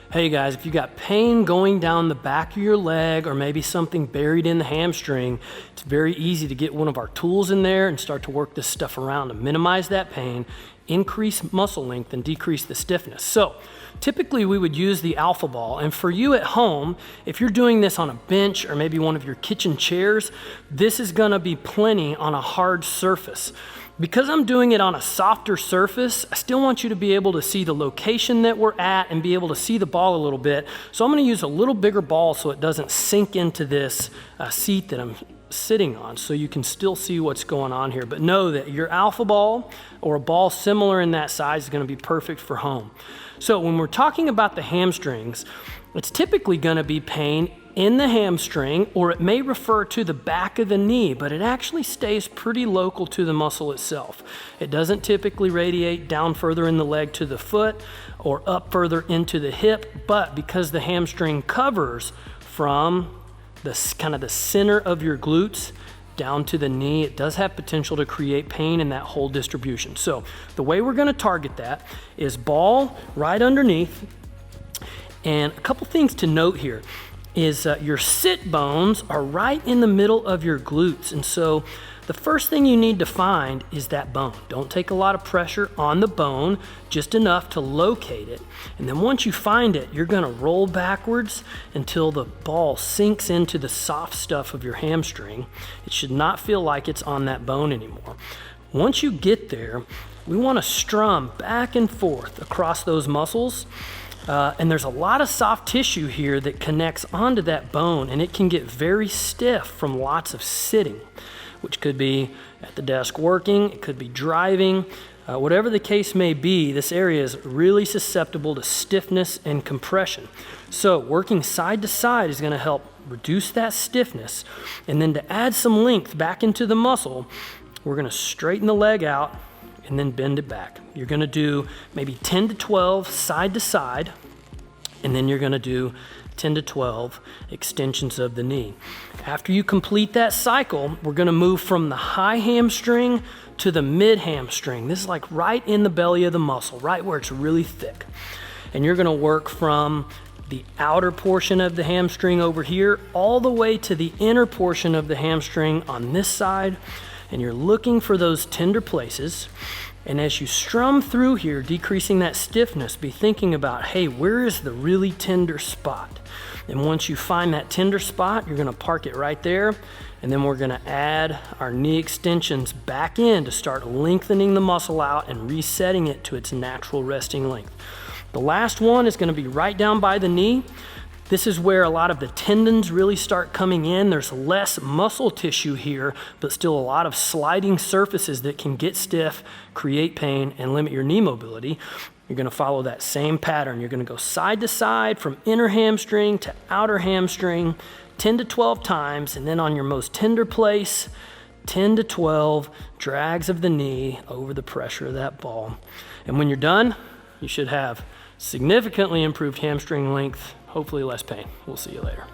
Hey guys, if you got pain going down the back of your leg or maybe something buried in the hamstring, it's very easy to get one of our tools in there and start to work this stuff around to minimize that pain, increase muscle length, and decrease the stiffness. So typically we would use the Alpha Ball, and for you at home, if you're doing this on a bench or maybe one of your kitchen chairs, this is gonna be plenty on a hard surface. Because I'm doing it on a softer surface, I still want you to be able to see the location that we're at and be able to see the ball a little bit. So I'm gonna use a little bigger ball so it doesn't sink into this seat that I'm sitting on, so you can still see what's going on here. But know that your Alpha Ball or a ball similar in that size is gonna be perfect for home. So when we're talking about the hamstrings, it's typically gonna be pain in the hamstring, or it may refer to the back of the knee, but it actually stays pretty local to the muscle itself. It doesn't typically radiate down further in the leg to the foot or up further into the hip, but because the hamstring covers from the kind of the center of your glutes down to the knee, it does have potential to create pain in that whole distribution. So the way we're gonna target that is ball right underneath. And a couple things to note here is your sit bones are right in the middle of your glutes. And so the first thing you need to find is that bone. Don't take a lot of pressure on the bone, just enough to locate it. And then once you find it, you're gonna roll backwards until the ball sinks into the soft stuff of your hamstring. It should not feel like it's on that bone anymore. Once you get there, we wanna strum back and forth across those muscles. And there's a lot of soft tissue here that connects onto that bone, and it can get very stiff from lots of sitting, which could be at the desk working, it could be driving, whatever the case may be, this area is really susceptible to stiffness and compression. So working side to side is gonna help reduce that stiffness. And then to add some length back into the muscle, we're gonna straighten the leg out and then bend it back. You're gonna do maybe 10 to 12 side to side, and then you're gonna do 10 to 12 extensions of the knee. After you complete that cycle, we're gonna move from the high hamstring to the mid hamstring. This is like right in the belly of the muscle, right where it's really thick. And you're gonna work from the outer portion of the hamstring over here all the way to the inner portion of the hamstring on this side. And you're looking for those tender places. And as you strum through here, decreasing that stiffness, be thinking about, hey, where is the really tender spot? And once you find that tender spot, you're gonna park it right there. And then we're gonna add our knee extensions back in to start lengthening the muscle out and resetting it to its natural resting length. The last one is gonna be right down by the knee. This is where a lot of the tendons really start coming in. There's less muscle tissue here, but still a lot of sliding surfaces that can get stiff, create pain, and limit your knee mobility. You're gonna follow that same pattern. You're gonna go side to side from inner hamstring to outer hamstring, 10 to 12 times, and then on your most tender place, 10 to 12 drags of the knee over the pressure of that ball. And when you're done, you should have significantly improved hamstring length, hopefully less pain. We'll see you later.